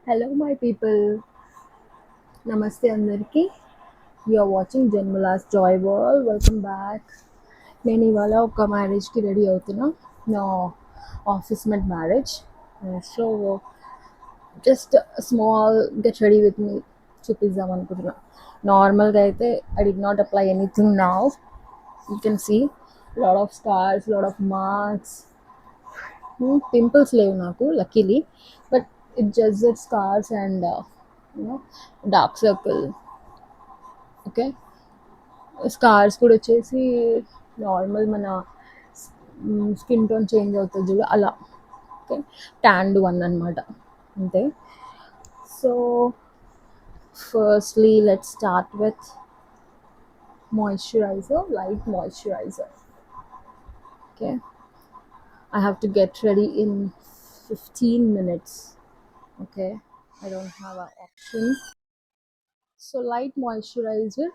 Hello, my people. Namaste అందరికి. You are watching Janmala's Joy World. Welcome back. నేను ఇవాళ ఒక మ్యారేజ్కి రెడీ అవుతున్నా. నా office mate marriage. So just small get ready with me చూపిద్దాం అనుకుంటున్నా. నార్మల్గా అయితే I do not apply anything now. You can see lot of scars, lot of marks. Pimples లేవు నాకు luckily, but it just that scars and dark circle. Okay, scars కూడా వచ్చేసి normal మన skin tone change అవుతుంది చూడు అలా. Okay, ట్యాండ్ one అనమాట అంతే. So firstly let's start with moisturizer, light moisturizer. Okay, I have to get ready in 15 minutes. Okay, I don't have an option. So light moisturizer,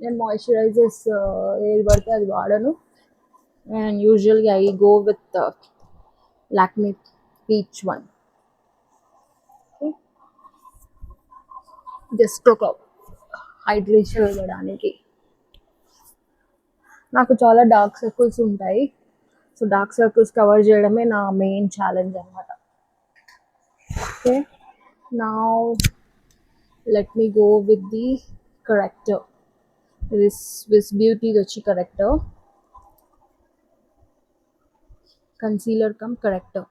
నేను moisturizers ఏది పడితే అది వాడను. అండ్ యూజువల్గా I go with Lakme peach one. జస్ట్ ఒక hydration ఇవ్వడానికి. నాకు చాలా డార్క్ సర్కిల్స్ ఉంటాయి. సో డార్క్ సర్కిల్స్ కవర్ చేయడమే నా మెయిన్ ఛాలెంజ్ అనమాట. Okay, now let me go with the corrector. This beauty వచ్చి corrector, concealer come corrector.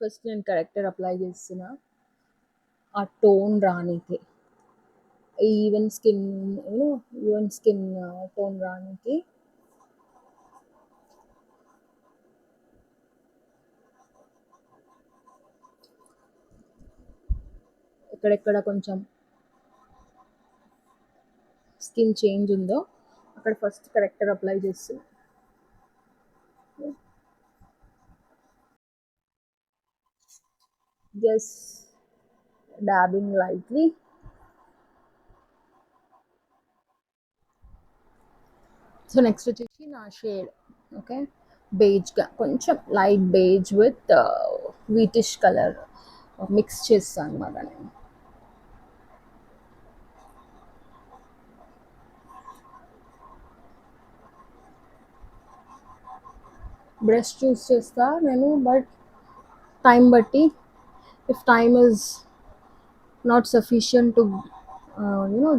First నేను కరెక్టర్ అప్లై చేస్తున్నా ఆ టోన్ రానికి, ఈవెన్ స్కిన్ టోన్ రానికి. ఎక్కడెక్కడ కొంచెం స్కిన్ చేంజ్ ఉందో అక్కడ ఫస్ట్ కరెక్టర్ అప్లై చేస్తున్నా. Just dabbing lightly. So next వచ్చేసి నా షేడ్. ఓకే, బేజ్గా కొంచెం light beige with wheatish colour mix చేస్తాను అనమాట నేను. బ్రష్ చూస్ చేస్తా నేను, బట్ టైం బట్టి, if time is not sufficient to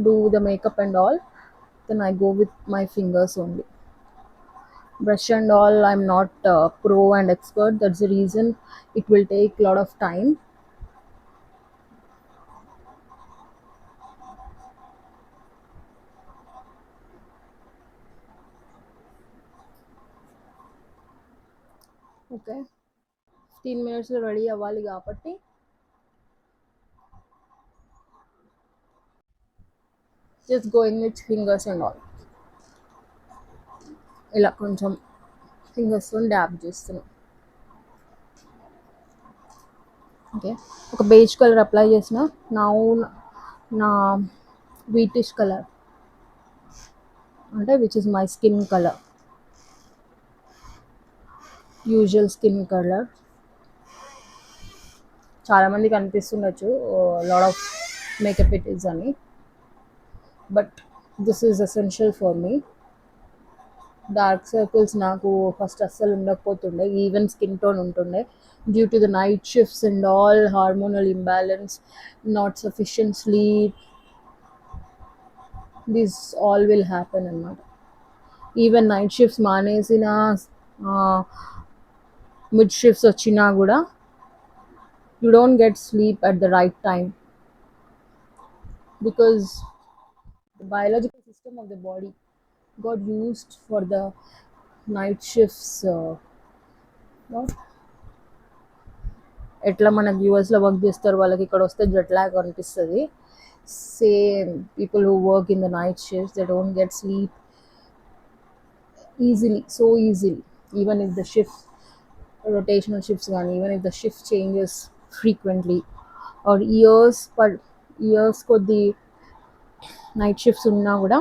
do the makeup and all, then I go with my fingers only. Brush and all, I'm not pro and expert. That's the reason it will take a lot of time. Okay, 15 minutes ready అవ్వాలి కాబట్టి just going with fingers and all. ఇలా కొంచెం ఫింగర్స్తో డ్యాబ్ చేస్తున్నాం. Okay, ఒక beige colour apply చేసిన. నా wheatish colour అంటే which is my skin colour, usual skin colour. చాలామందికి అనిపిస్తుండొచ్చు lot of makeup it is అని, but this is essential for me. Dark circles నాకు ఫస్ట్ అస్సలు ఉండకపోతుండే, ఈవెన్ స్కిన్ టోన్ ఉంటుండే. Due to the night shifts and all, hormonal imbalance, not sufficient sleep, this all will happen అనమాట. Even night shifts మానేసిన mid shifts వచ్చినా కూడా you don't get sleep at the right time, because the biological system of the body got used for the night shifts. No? ఎట్లా మనకు యూఎస్లో work చేస్తారు వాళ్ళకి ఇక్కడ వస్తే జెట్ లాగ్ అనిపిస్తుంది. Same people who work in the night shifts, they don't get sleep easily, so easily. Even if the shift rotational shifts కానీ, even if the shift changes frequently or years కొద్ది night shifts ఉన్నా కూడా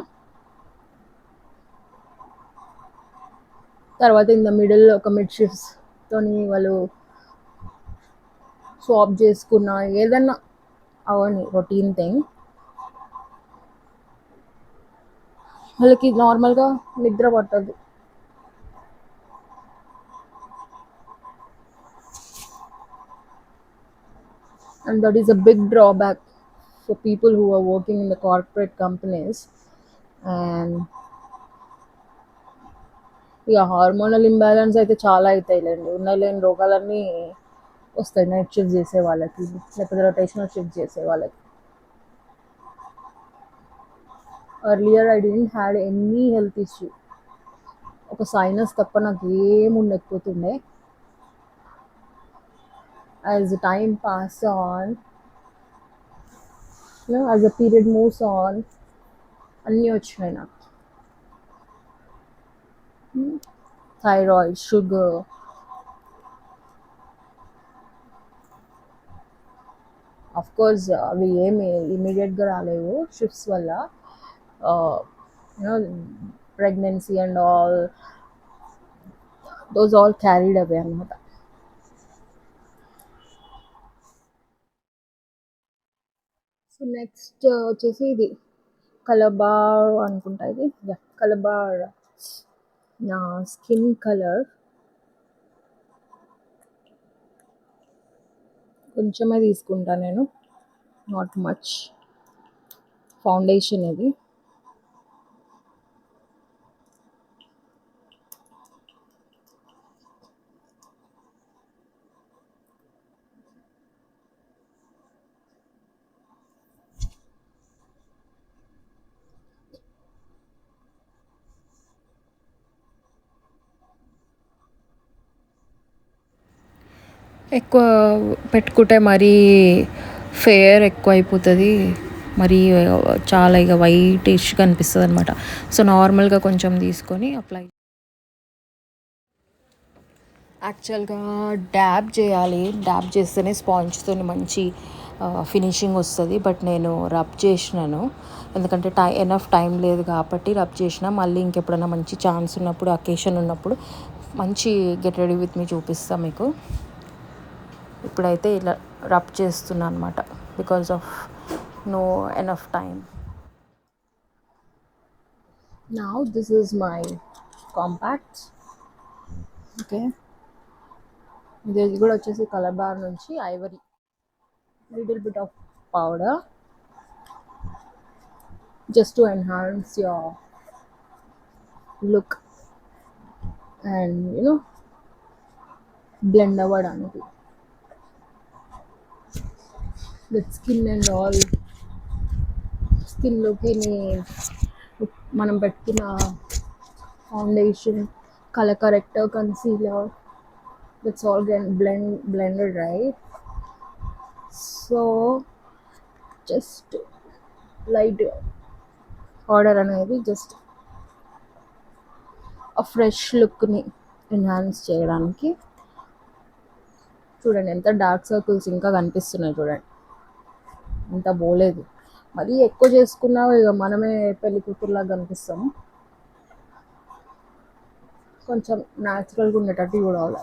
తర్వాత in the middle ఒక mid shifts తోని వాళ్ళు swap చేసుకున్న ఏదన్నా అవని రొటీన్ థింగ్ వాళ్ళకి నార్మల్గా నిద్ర పట్టదు. And that is a big drawback for people who are working in the corporate companies. And ఇక హార్మోనల్ ఇంబ్యాలెన్స్ అయితే చాలా అవుతాయిలేండి. ఉన్న లేని రోగాలన్నీ వస్తాయి నైట్ షిఫ్ట్ చేసే వాళ్ళకి, లేకపోతే రొటేషనల్ షిఫ్ట్ చేసే వాళ్ళకి. Earlier I didn't had any health issue. ఒక సైనస్ తప్ప నాకు ఏం ఉండకపోతుండే. As time pass on, as a period moves on, అన్నీ వచ్చినాయి నాకు. థైరాయిడ్, షుగర్, అఫ్ కోర్స్ అవి ఏమి ఇమీడియట్గా రాలేవు షిఫ్ట్స్ వల్ల. You know pregnancy and all those all carried away అనమాట. సో నెక్స్ట్ వచ్చేసి ఇది కలబార్ అనుకుంటా, ఇది కలబార్ నా స్కిన్ కలర్. కొంచెమే తీసుకుంటా నేను, నాట్ మచ్. ఫౌండేషన్ ఇది. ఎక్కువ పెట్టుకుంటే మరీ ఫేర్ ఎక్కువ అయిపోతుంది, మరీ చాలా ఇక వైటిష్గా అనిపిస్తుంది అనమాట. సో నార్మల్గా కొంచెం తీసుకొని అప్లై. యాక్చువల్గా డ్యాబ్ చేయాలి, డ్యాబ్ చేస్తేనే స్పాంజ్తో మంచి ఫినిషింగ్ వస్తుంది. బట్ నేను రబ్ చేసినాను, ఎందుకంటే ఎనఫ్ టైం లేదు కాబట్టి రబ్ చేసిన. మళ్ళీ ఇంకెప్పుడైనా మంచి ఛాన్స్ ఉన్నప్పుడు, అకేషన్ ఉన్నప్పుడు మంచి గెట్ రెడీ విత్ మీ చూపిస్తాను మీకు. ఇప్పుడైతే ఇలా రబ్ చేస్తున్నా అనమాట, because of no enough time. Now this is my compact. Okay, ఇది కూడా వచ్చేసి కలబార్ నుంచి ivory. Little bit of powder just to enhance your look and blend అవ్వడానికి. దట్ స్కిన్ అండ్ ఆల్, స్కిన్లోకి మనం పెట్టుకున్న foundation, colour corrector, concealer, that's all blended right. So just light powder అనేది జస్ట్ ఆ ఫ్రెష్ లుక్ని ఎన్హాన్స్ చేయడానికి. చూడండి ఎంత డార్క్ సర్కిల్స్ ఇంకా కనిపిస్తున్నాయి, చూడండి ఎంత పోలేదు. మరీ ఎక్కువ చేసుకున్నా ఇక మనమే పెళ్లి కూతురులాగా కనిపిస్తాము. కొంచెం న్యాచురల్గా ఉండేటట్టు చూడాలి.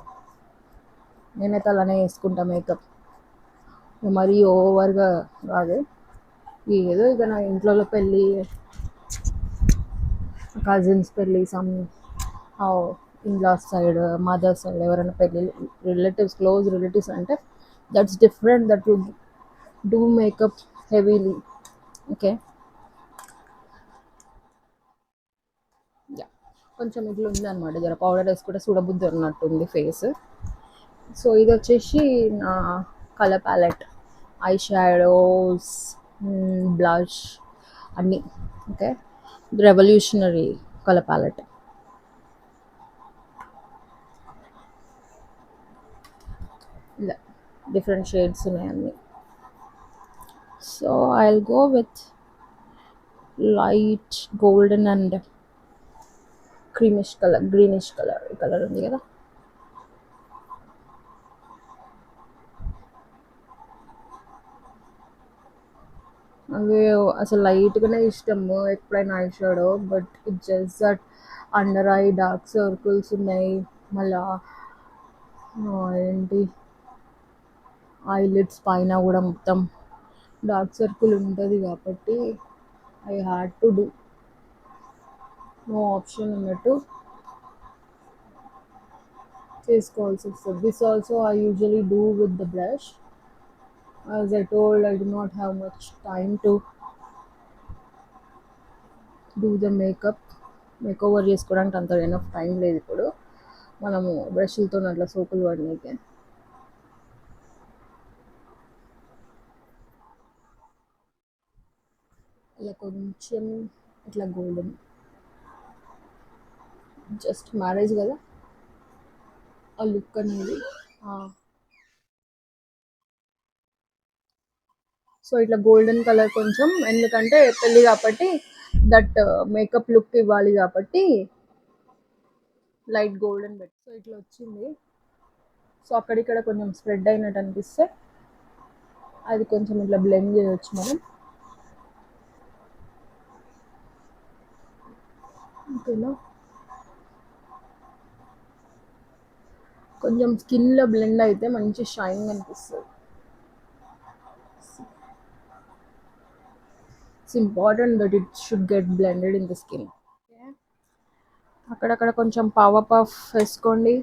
నేనైతే అలానే వేసుకుంటా మేకప్, మరీ ఓవర్గా కాదు. ఏదో ఇక నా ఇంట్లో పెళ్ళి, కజిన్స్ పెళ్ళి, some in laws side, mother side ఎవరైనా పెళ్ళి, రిలేటివ్స్, క్లోజ్ రిలేటివ్స్ అంటే that's different, that you do makeup heavily. Okay, yeah కొంచెం ఇట్లా ఉంది అనమాట, జర పౌడర్ వేసుకుంటే చూడబుద్ధి ఉన్నట్టుంది ఫేస్. సో ఇది వచ్చేసి నా colour palette, eye shadows, blush అన్నీ. Okay, revolutionary colour palette. ఇలా డిఫరెంట్ షేడ్స్ ఉన్నాయి అన్నీ. So I'll go with light golden and creamish colour, greenish colour. ఈ కలర్ ఉంది కదా, అవి అసలు లైట్గానే ఇష్టము ఎప్పుడైనా eye shadow. But it just that under eye dark circles ఉన్నాయి, మళ్ళా ఏంటి ఐలిడ్స్ పైన కూడా మొత్తం డార్క్ సర్కిల్ ఉంటుంది కాబట్టి I had to do, no option అన్నట్టు చేసుకోవాల్సి వస్తుంది. This also I usually do with the brush. As I told, I do not have much time to do the makeover చేసుకోవడానికి అంత ఎనఫ్ టైం లేదు ఇప్పుడు మనము బ్రష్లతో అట్లా సోకులు పడినాకే. ఇలా కొంచెం ఇట్లా గోల్డెన్, జస్ట్ మ్యారేజ్ కదా ఆ లుక్ అనేది. సో ఇట్లా గోల్డెన్ కలర్ కొంచెం, ఎందుకంటే పెళ్ళి కాబట్టి దట్ మేకప్ లుక్ ఇవ్వాలి కాబట్టి లైట్ గోల్డెన్ పెట్టి. సో ఇట్లా వచ్చింది. సో అక్కడిక్కడ కొంచెం స్ప్రెడ్ అయినట్టు అనిపిస్తే అది కొంచెం ఇట్లా బ్లెండ్ చేయొచ్చు మనం. ఓకేనా, కొంచెం స్కిన్లో బ్లెండ్ అయితే మంచి షైన్ అనిపిస్తుంది. It's important that it should get blended in the skin. అక్కడక్కడ కొంచెం పవర్ పఫ్ వేసుకోండి.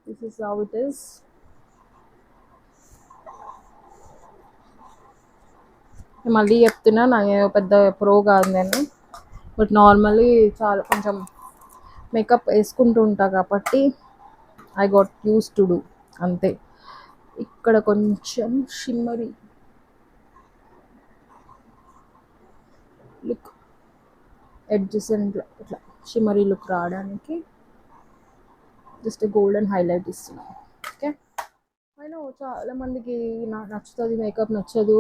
This is how it is. మళ్ళీ చెప్తున్నా, నా పెద్ద ప్రో కాదు నేను, బట్ నార్మల్లీ చాలా కొంచెం మేకప్ వేసుకుంటూ ఉంటా కాబట్టి I got use to do అంతే. ఇక్కడ కొంచెం షిమ్మరీ లుక్, ఎడ్జెస్ అండ్ ఇట్లా షిమ్మరీ లుక్ రావడానికి జస్ట్ గోల్డెన్ హైలైట్ ఇస్తున్నాం. ఓకే, అయినా చాలా మందికి నాకు నచ్చుతుంది, మేకప్ నచ్చదు,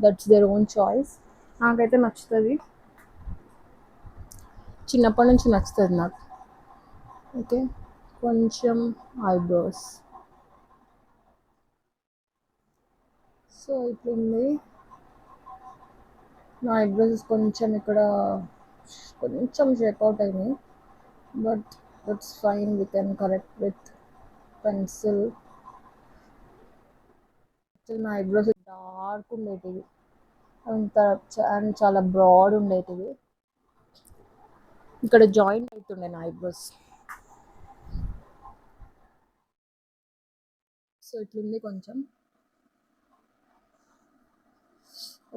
దట్స్ దేర్ ఓన్ చాయిస్. నాకైతే నచ్చుతుంది, చిన్నప్పటి నుంచి నచ్చుతుంది నాకు. ఓకే, కొంచెం ఐబ్రోస్. సో ఇట్లుంది నా ఐబ్రోస్. కొంచెం ఇక్కడ కొంచెం షేప్ అవుట్ అయినాయి, but that's fine, we can correct with pencil. నా ఐబ్రోస్ డార్క్ ఉండేటివి అంత, అండ్ చాలా బ్రాడ్ ఉండేటివి. ఇక్కడ జాయింట్ అవుతుండే నా ఐబ్రోస్. సో ఇట్లుంది కొంచెం.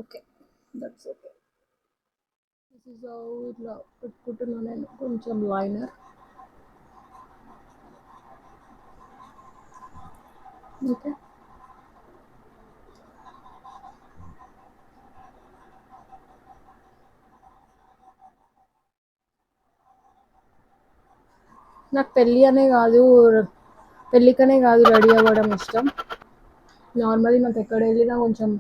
Okay, that's okay. This is how ఇట్లా పెట్టుకుంటున్నాను నేను కొంచెం లైనర్. ఓకే, నాకు పెళ్ళికనే కాదు రెడీ అవ్వడం ఇష్టం. నార్మల్లీ నాకు ఎక్కడ వెళ్ళినా కొంచెం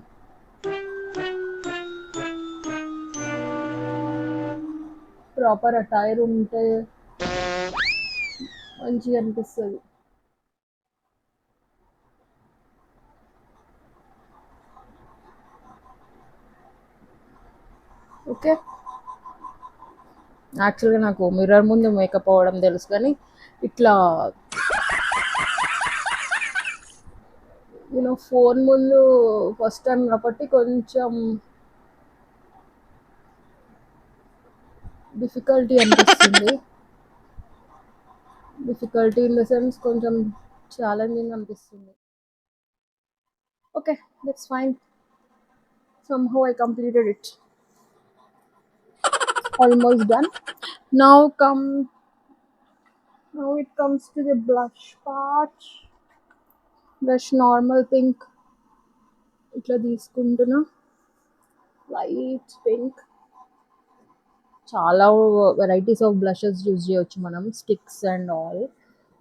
ప్రాపర్ అటైర్ ఉంటే మంచిగా అనిపిస్తుంది. ఓకే, యాక్చువల్గా నాకు మిర్రర్ ముందు మేకప్ అవ్వడం తెలుసు, కానీ ఇట్లా ఫోన్ ముందు ఫస్ట్ టైం కాబట్టి కొంచెం డిఫికల్టీ అనిపిస్తుంది. డిఫికల్టీ ఇన్ ద సెన్స్ కొంచెం ఛాలెంజింగ్ అనిపిస్తుంది. Okay, that's fine. somehow I completed it. Almost done. Now it comes to the blush part. Blush normal pink. ఇట్లా తీసుకుంటున్నా లైట్ పింక్. చాలా వెరైటీస్ ఆఫ్ బ్లషెస్ యూజ్ చేయొచ్చు మనం, sticks and all.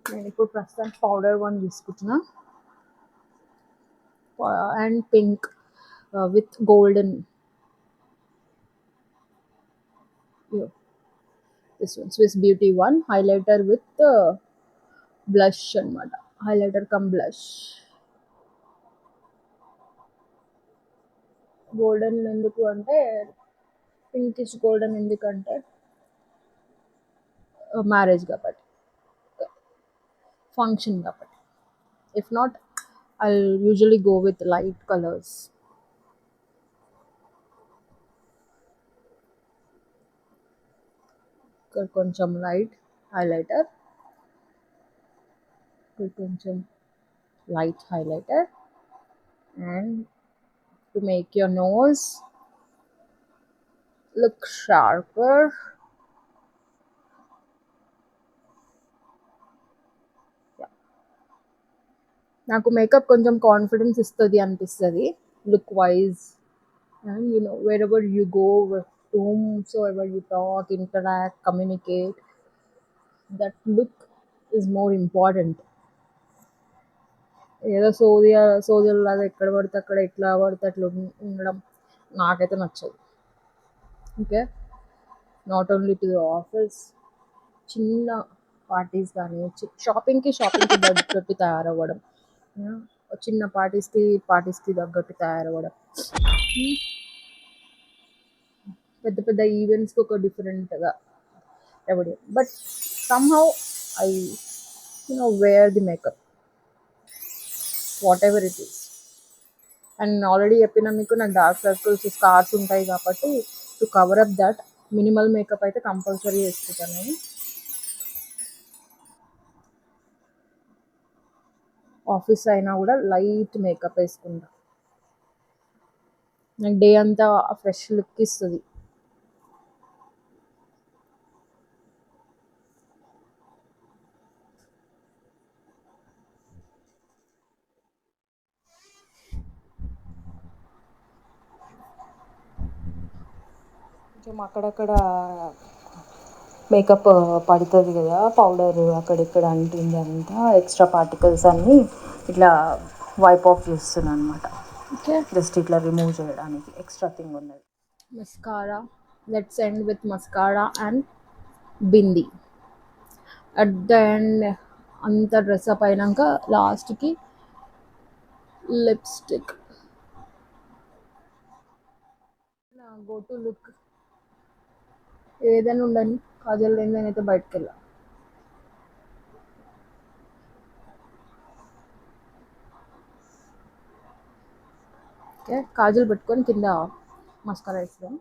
నేను ఇప్పుడు ప్రస్తుతానికి పౌడర్ వన్ తీసుకుంటున్నా, and pink with golden. This one Swiss Beauty one highlighter with blush అనమాట. Highlighter come blush. గోల్డెన్ ఎందుకు అంటే, పింకిష్ గోల్డెన్ ఎందుకంటే మ్యారేజ్ కాబట్టి, ఫంక్షన్ కాబట్టి. If not, I'll usually go with light colors. ఇక్కడ కొంచెం లైట్ హైలైటర్, ఇక్కడ కొంచెం light highlighter, and to make your nose look sharper. Yeah. నాకు మేకప్ కొంచెం కాన్ఫిడెన్స్ ఇస్తుంది అనిపిస్తుంది look wise, and wherever you go, with whomsoever you talk, interact, communicate, that look is more important. ఏదో సోదిలాగా ఎక్కడ పడితే అక్కడ ఎట్లా పడితే అట్లా ఉండడం నాకైతే నచ్చదు. Okay, not only to the office, చిన్న పార్టీస్ కానీ షాపింగ్కి తగ్గట్టు తయారవ్వడం, చిన్న పార్టీస్కి తగ్గట్టు తయారవ్వడం, పెద్ద పెద్ద ఈవెంట్స్కి ఒక డిఫరెంట్గా remedy. But somehow I wear the makeup what ever it is. And already చెప్పిన మీకు నాకు డార్క్ సర్కిల్స్ స్కార్స్ ఉంటాయి కాబట్టి to cover up that minimal makeup అయితే కంపల్సరీ వేసుకుంటాను నేను. ఆఫీస్ అయినా కూడా లైట్ మేకప్ వేసుకుంటా, నాకు డే అంతా ఫ్రెష్ లుక్ ఇస్తుంది. కొంచెం అక్కడక్కడ మేకప్ పడుతుంది కదా, పౌడర్ అక్కడిక్కడ అంటుంది, అంతా ఎక్స్ట్రా పార్టికల్స్ అన్నీ ఇట్లా వైప్ ఆఫ్ చేస్తున్నాను అనమాట. ఓకే, జస్ట్ ఇట్లా రిమూవ్ చేయడానికి ఎక్స్ట్రా థింగ్ ఉన్నది. Mascara, let's end with mascara and bindi. At the end అంత డ్రెస్అప్ అయినాక లాస్ట్కి లిప్స్టిక్. నా గో టు లుక్ ఏదైనా ఉండని కాజల్ లేని నేనైతే బయటకు వెళ్ళా. ఓకే, కాజల్ పెట్టుకొని కింద మస్కారా వేస్తాం.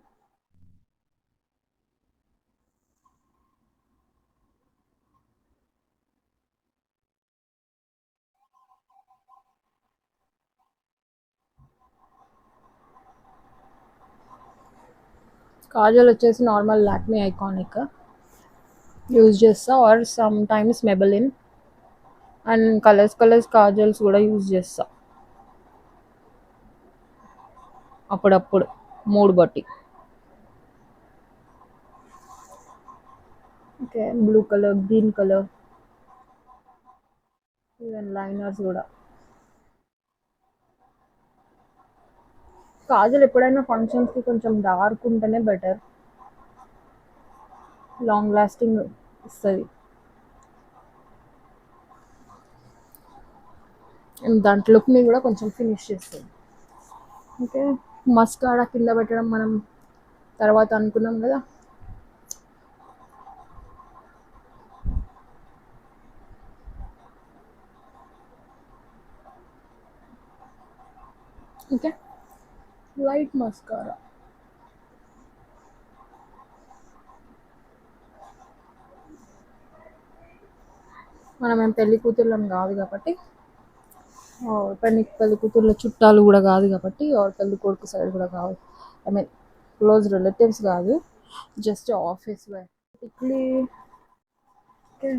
కాజల్ వచ్చేసి నార్మల్ లాక్మీ ఐకానిక్ యూజ్ చేస్తా, or sometimes Maybelline, and colours kajals కూడా యూజ్ చేస్తా అప్పుడప్పుడు మూడ్ బట్టి. ఓకే, blue colour, green colour, even liners కూడా. కాజల్ ఎప్పుడైనా ఫంక్షన్స్కి కొంచెం డార్క్ ఉంటేనే బెటర్, లాంగ్ లాస్టింగ్ ఇస్తుంది. అండ్ దాంట్లో లుక్ని కూడా కొంచెం ఫినిష్ చేస్తుంది. ఓకే, మస్కారా కింద పెట్టడం మనం తర్వాత అనుకున్నాం కదా. Okay, light mascara. మనం ఏం పెళ్లి కూతుర్లం కాదు కాబట్టి, పెళ్లి కూతుర్ల చుట్టాలు కూడా కాదు కాబట్టి, పెళ్లి కొడుకు సైడ్ కూడా కాదు, ఐ మీన్ క్లోజ్ రిలేటివ్స్ కాదు, జస్ట్ ఆఫీస్ వేర్. ఇట్లీ ఓకే,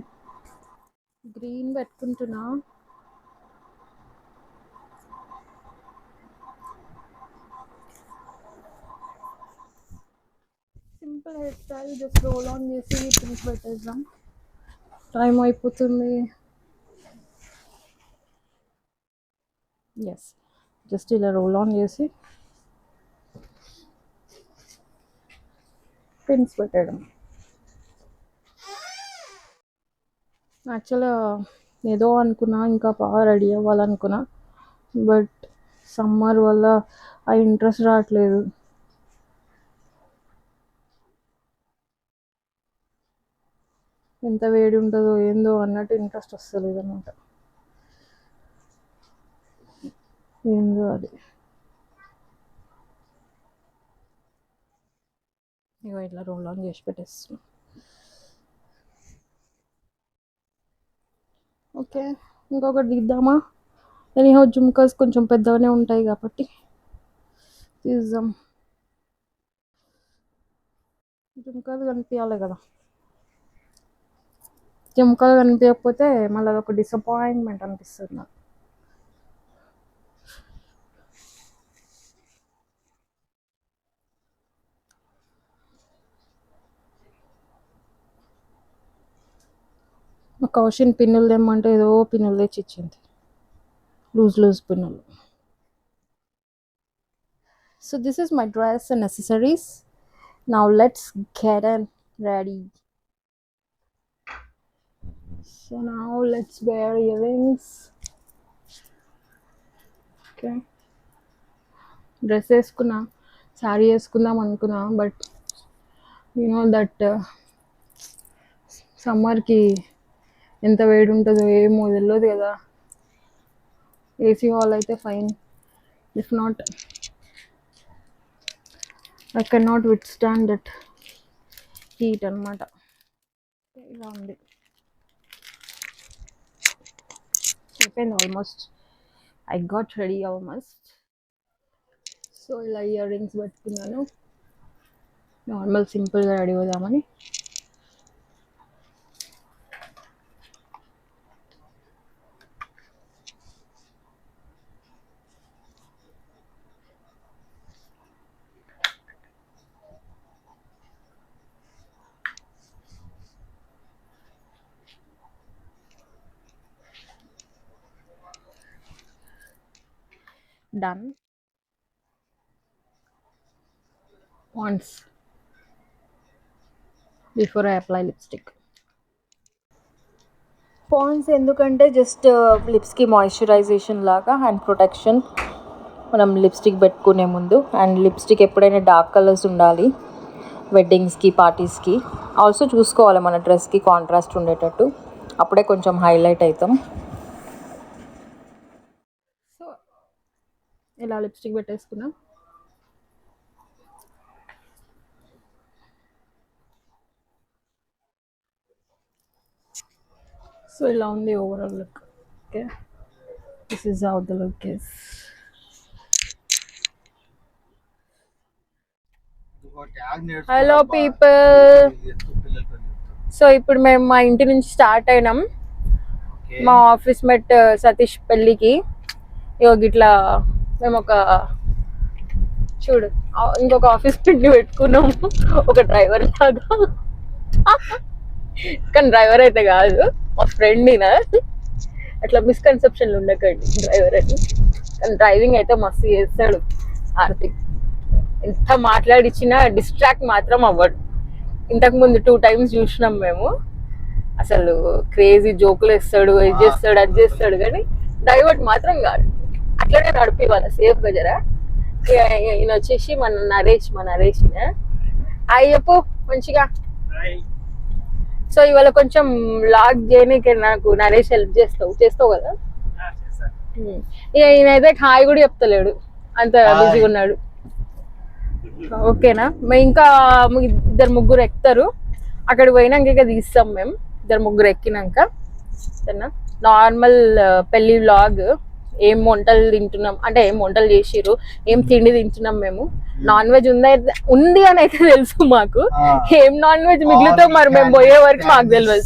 గ్రీన్ పెట్టుకుంటున్నా. Simple hair style, just roll on చేసి పిన్స్ పెట్టేద్దాం. టైం అయిపోతుంది. ఎస్, జస్ట్ ఇలా రోల్ ఆన్ చేసి పిన్స్ పెట్టడం. యాక్చువల్గా ఏదో అనుకున్నా, ఇంకా బాగా రెడీ అవ్వాలనుకున్నా, బట్ సమ్మర్ వల్ల ఆ ఇంట్రెస్ట్ రావట్లేదు. ఎంత వేడి ఉంటుందో ఏందో అన్నట్టు ఇంట్రెస్ట్ వస్తలేదు అనమాట. ఏందో అది. ఇగో ఇట్లా రోల్ ఆన్ చేసి పెట్టేస్తున్నాం. ఓకే, ఇంకొకటి తీద్దామా? ఎనీహో జుమ్కాస్ కొంచెం పెద్దగానే ఉంటాయి కాబట్టి తీద్దాం. జుమ్కాలు కనిపించాలి కదా. జుమ్కాలు కనిపించకపోతే మళ్ళీ అదొక డిసప్పాయింట్మెంట్ అనిపిస్తుంది నాకు. మా కౌశిన్ పిన్నులు తెమ్మంటే ఏదో పిన్నులు తెచ్చి ఇచ్చింది, లూజ్ పిన్నులు. So this is my dress and accessories. Now let's get in ready. So now let's wear earrings. Okay, dress వేసుకున్నా, శారీ వేసుకుందాం అనుకున్నా, బట్ యు నో దట్ సమ్మర్కి ఎంత వేడి ఉంటుందో ఏమో తెలియదు కదా. ఏసీ హాల్ అయితే fine, if not I can not withstand that heat అనమాట. ఇలా ఉంది, అయిపోయింది almost. I got ready almost. So ఇలా ఇయర్ రింగ్స్ పెట్టుకున్నాను, నార్మల్ సింపుల్గా రెడీ అవుదామని. Done. Once before I apply lipstick. Pond's ఎందుకంటే జస్ట్ లిప్స్కి మాయిశ్చరైజేషన్ లాగా అండ్ ప్రొటెక్షన్ మనం లిప్స్టిక్ పెట్టుకునే ముందు. అండ్ లిప్స్టిక్ ఎప్పుడైనా డార్క్ కలర్స్ ఉండాలి వెడ్డింగ్స్కి, పార్టీస్కి. ఆల్సో చూసుకోవాలి మన డ్రెస్కి కాంట్రాస్ట్ ఉండేటట్టు, అప్పుడే కొంచెం హైలైట్ అవుతాం. సో ఇలా లిప్స్టిక్ పెట్టేసుకున్నా. సో ఇలా ఉంది overall look. Okay, this is how the look is. Hello people. So ఇప్పుడు మేము మా ఇంటి నుంచి స్టార్ట్ అయినాం మా ఆఫీస్ మెట్ సతీష్ పెళ్ళికి. ఇగో గిట్లా మేము ఒక చూడు ఇంకొక ఆఫీస్ మెట్ని పెట్టుకున్నాము, ఒక డ్రైవర్ లాగా. కానీ డ్రైవర్ అయితే కాదు, మా ఫ్రెండ్ ఈయన. అట్లా మిస్కన్సెప్షన్లు ఉండకండి డ్రైవర్ అని. కానీ డ్రైవింగ్ అయితే మస్తు చేస్తాడు హార్దిక్. ఎంత మాట్లాడిచ్చినా డిస్ట్రాక్ట్ మాత్రం అవ్వడు. ఇంతకుముందు 2 times చూసినాం మేము. అసలు క్రేజీ జోకులు వేస్తాడు, ఇది చేస్తాడు, అది చేస్తాడు, కానీ డైవర్ట్ మాత్రం కాదు. అట్లనే నడిపివ్వాలి సేఫ్గా జరా. ఈయన వచ్చేసి మా నరేష్ హాయ్ చెప్పు మంచిగా. సో ఇవాళ కొంచెం లాగ్ చేయనీకి నాకు నరేష్ హెల్ప్ చేస్తావు కదా. ఈయనైతే హాయ్ కూడా చెప్తలేడు, అంత బిజీగా ఉన్నాడు. ఓకేనా, ఇంకా 2-3 ఎక్కుతారు. అక్కడికి పోయినాక ఇక తీస్తాం మేము. 2-3 ఎక్కినాక నార్మల్ పెళ్లి వ్లాగ్. ఏం వంటలు తింటున్నాం అంటే ఏం వంటలు చేసిర్రు, ఏం తిండి తింటున్నాం మేము. నాన్ వెజ్ ఉంది అని అయితే తెలుసు మాకు. ఏం నాన్ వెజ్ మిగులుతో మరి మేము పోయే వరకు మాకు తెలియదు.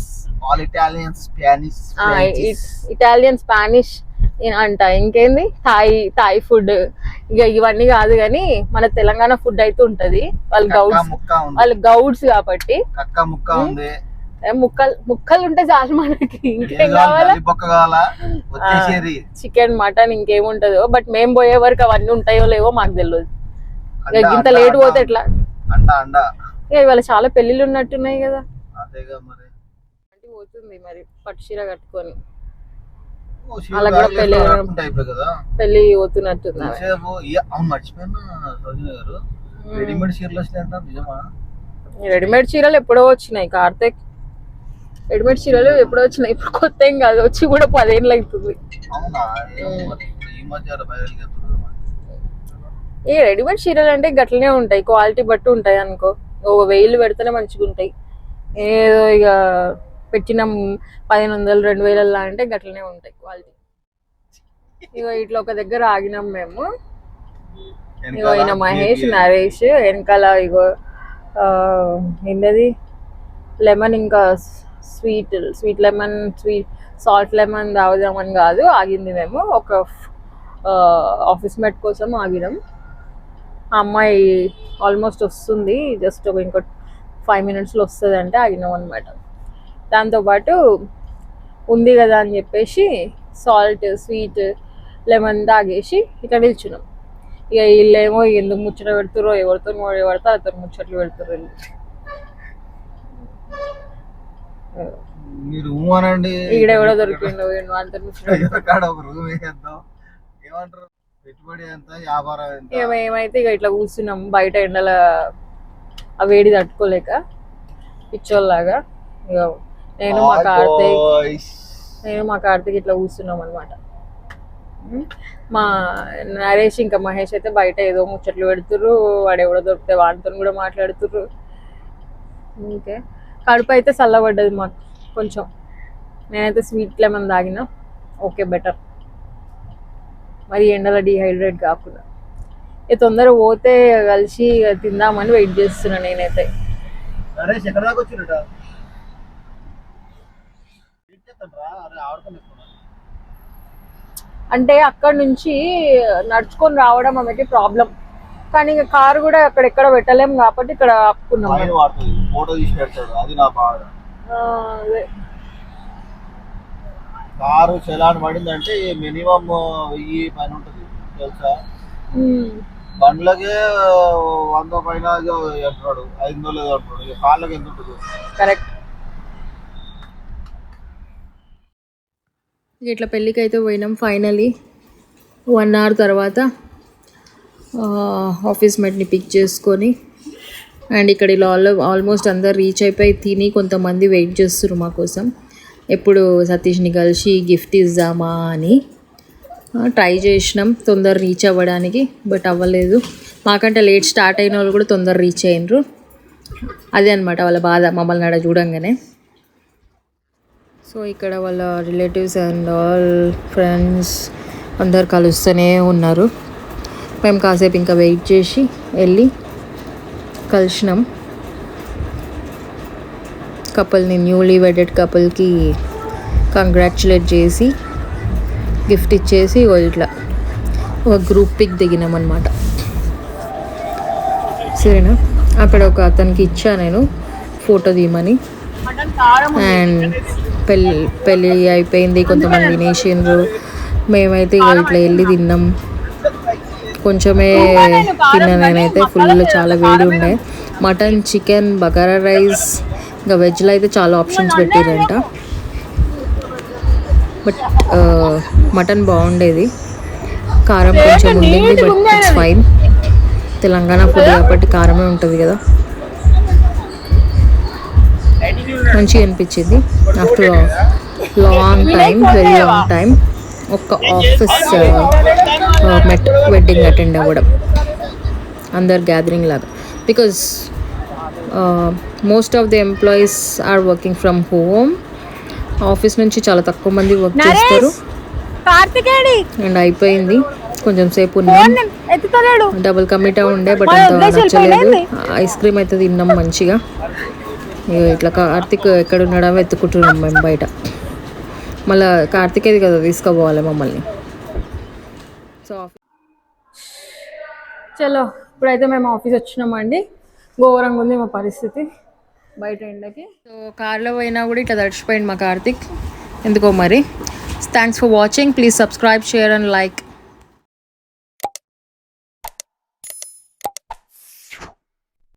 ఇటాలియన్, స్పానిష్ అంట, ఇంకేంది థాయ్ ఫుడ్. ఇక ఇవన్నీ కాదు కానీ మన తెలంగాణ ఫుడ్ అయితే ఉంటది. వాళ్ళు గౌడ్స్ కాబట్టి ముక్కలు ఉంటే చాలు మనకి, ఇంకేం కావాలా. Chicken, mutton ఇంకేముంటదో. బట్ మేము పోయే వరకు అవన్నీ ఉంటాయో లేవో మాకు తెలియదు. ఇంత లేట్ పోతే ఎట్లా. ఇవాళ చాలా పెళ్లిళ్ళు ఉన్నట్టున్నాయి కదా. పోతుంది మరి పట్టు చీర కట్టుకొని. అలా కూడా పెళ్లి పోతున్నట్టుంది. రెడీమేడ్ చీరలు ఎప్పుడో వచ్చినాయి కార్తీక్. రెడీమేడ్ చీరలు ఎప్పుడో వచ్చినాయి, ఇప్పుడు కొత్త ఏం కాదు, వచ్చి కూడా 10 ఏళ్ళు అవుతుంది. ఈ రెడీమేడ్ చీరలు అంటే గట్లనే ఉంటాయి, క్వాలిటీ బట్టి ఉంటాయి అనుకో. ఒక 1000 పెడితేనే మంచిగా ఉంటాయి. ఏదో ఇక పెట్టిన 1500 2000 అంటే గట్లనే ఉంటాయి క్వాలిటీ. ఇగో ఇట్లా ఒక దగ్గర ఆగినాం మేము. ఇగో ఈయన మహేష్, నరేష్ వెనకాల. ఇగో ఏంటది లెమన్, ఇంకా స్వీట్ లెమన్, సాల్ట్ లెమన్ తాగుదామని కాదు ఆగింది మేము, ఒక ఆఫీస్ మేట్ కోసం ఆగినాం. ఆ అమ్మాయి ఆల్మోస్ట్ వస్తుంది, జస్ట్ ఒక ఇంకో 5 minutesలో వస్తుంది అంటే ఆగినాం అనమాట. దాంతోపాటు ఉంది కదా అని చెప్పేసి సాల్ట్, స్వీట్, లెమన్ తాగేసి ఇట్లా నిల్చున్నాం. ఇక వీళ్ళేమో ఎందుకు ముచ్చట పెడుతుర్రో, ఎవరితో పడితే అతను ముచ్చట్లు పెడుతుర్రు. ఈడెవడో దొరికిండు, ఏమైతే ఇక ఇట్లా కూర్చున్నాం బయట ఎండల, ఆ వేడి తట్టుకోలేక పిచ్చోళ్ళలాగా. ఇక నేను మా కార్తీక్ ఇట్లా కూర్చున్నాం అనమాట. మా నరేష్ ఇంకా మహేష్ అయితే బయట ఏదో ముచ్చట్లు పెడుతుర్రు, వాడు ఎవడో దొరికితే వాడితో కూడా మాట్లాడుతుర్రు. ఓకే, కడుపు అయితే చల్లబడ్డది మాకు కొంచెం. నేనైతే స్వీట్ లెమన్ తాగిన, ఓకే బెటర్, మరి ఎండలో డిహైడ్రేట్ కాకుండా. తొందర పోతే కలిసి తిందామని వెయిట్ చేస్తున్నా నేనైతే. అంటే అక్కడ నుంచి నడుచుకొని రావడం ఆమెకి ప్రాబ్లం, కానీ ఇంకా కారు కూడా అక్కడెక్కడ పెట్టలేము కాబట్టి ఇక్కడ ఆపుకున్నాం. కారు చలాన్ పడిందంటే మినిమం 1000 పైన ఉంటుంది తెలుసా. బండ్లకే 100 పైన అంటున్నాడు, 500 అంటున్నాడు, కార్లకి ఎంత ఉంటుంది. కరెక్ట్. ఇట్లా పెళ్ళికి అయితే పోయినాం ఫైనలీ. 1 hour తర్వాత ఆఫీస్ మేట్ని పిక్ చేసుకొని, అండ్ ఇక్కడ ఇలా ఆల్మోస్ట్ అందరు రీచ్ అయిపోయి తిని కొంతమంది వెయిట్ చేస్తున్నారు మా కోసం, ఎప్పుడు సతీష్ని కలిసి గిఫ్ట్ ఇద్దామా అని. ట్రై చేసినాం తొందర రీచ్ అవ్వడానికి, బట్ అవ్వలేదు. మాకంటే లేట్ స్టార్ట్ అయిన వాళ్ళు కూడా తొందర రీచ్ అయినరు. అదే అనమాట వాళ్ళ బాధ మమ్మల్ని ఆడ చూడంగానే. సో ఇక్కడ వాళ్ళ రిలేటివ్స్ అండ్ ఆల్ ఫ్రెండ్స్ అందరు కలుస్తూనే ఉన్నారు. మేము కాసేపు ఇంకా వెయిట్ చేసి వెళ్ళి కలిసినాం. కపుల్ని, న్యూలీ వెడెడ్ కపుల్కి కంగ్రాచులేట్ చేసి గిఫ్ట్ ఇచ్చేసి ఇట్లా ఒక గ్రూప్ పిక్ దిగినాం అనమాట. సరేనా, అక్కడ ఒక అతనికి ఇచ్చా నేను ఫోటో తీయమని. అండ్ పెళ్ళి అయిపోయింది, కొంతమంది తినేసిండ్రు. మేమైతే ఇట్లా వెళ్ళి తిన్నాం. కొంచెమే తిన్నా నేనైతే, ఫుల్ చాలా వేడి ఉండే. మటన్, చికెన్, బగారా రైస్, ఇంకా వెజ్లో అయితే చాలా ఆప్షన్స్ పెట్టారంట. బట్ మటన్ బాగుండేది, కారం కొంచెం ఉండింది, but it's fine. Telangana food కాబట్టి కారమే ఉంటుంది కదా. మంచిగా అనిపించింది. After long time, very long time, ఒక ఆఫీస్ వెడ్డింగ్ అటెండ్ అవ్వడం, అందరు గ్యాదరింగ్ లాగా. Because most of the employees are working from home. Office నుంచి చాలా తక్కువ మంది వర్క్ చేస్తారు. అండ్ అయిపోయింది, కొంచెం సేపు ఉన్నాం. డబుల్ కమిటా ఉండే, బట్ అంత నచ్చలేదు. ఐస్ క్రీమ్ అయితే తిన్నాం మంచిగా. ఇట్లా కార్తిక్ ఎక్కడున్నాడో వెతుక్కుంటున్నాం మేము బయట. మళ్ళీ కార్తికేది కదా తీసుకుపోవాలి మమ్మల్ని. సో చలో, ఇప్పుడైతే మేము ఆఫీస్ వచ్చినామండి. ఘోరంగా ఉంది మా పరిస్థితి బయట ఎండకి. సో కార్లో పోయినా కూడా ఇట్లా తడిచిపోయింది మా కార్తిక్ ఎందుకో మరి. Thanks for watching. Please subscribe, share and like.